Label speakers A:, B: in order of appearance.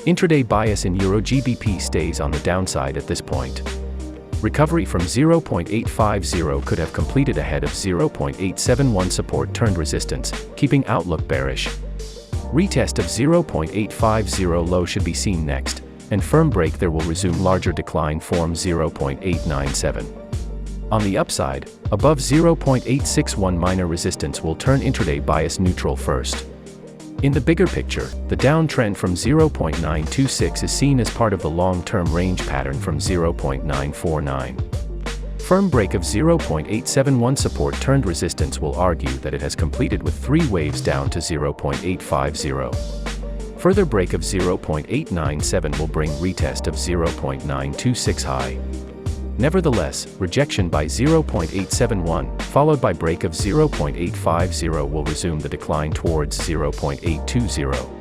A: Intraday bias in EURGBP stays on the downside at this point. Recovery from 0.850 could have completed ahead of 0.871 support turned resistance, keeping outlook bearish. Retest of 0.850 low should be seen next, and firm break there will resume larger decline form 0.897. On the upside, above 0.861 minor resistance will turn intraday bias neutral first. In the bigger picture, the downtrend from 0.926 is seen as part of the long-term range pattern from 0.949. Firm break of 0.871 support turned resistance will argue that it has completed with 3 waves down to 0.850. Further break of 0.897 will bring retest of 0.926 high. Nevertheless, rejection by 0.871, followed by break of 0.850 will resume the decline towards 0.820.